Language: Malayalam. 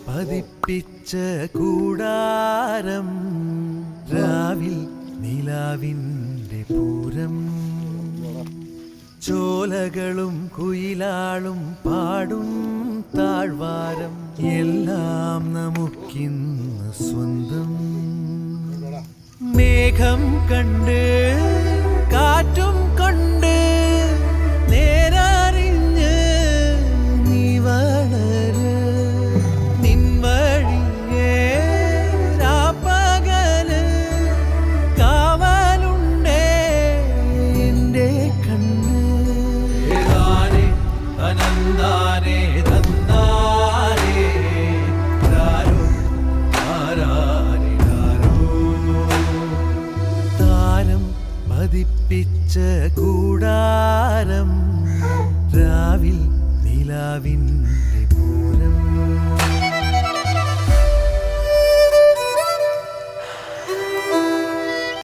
പതിപ്പിച്ച കൂടാരം രാവിൽ നിലാവിൻ്റെ പൂരം ചോലകളും കുയിലാളും പാടും താഴ്വാരം എല്ലാം നമുക്കിന്ന് സ്വന്തം മേഘം കണ്ട് കാറ്റും കൊണ്ട് നേരറിഞ്ഞ് നീ വളര് നിൻ വഴിയേ രാപ്പകല് കാവലുണ്ടേ എൻ്റെ കണ്ണ് അനന്താനേ തന്നാരേ രാരോ ആരാരേ താരം പതിപ്പിച്ച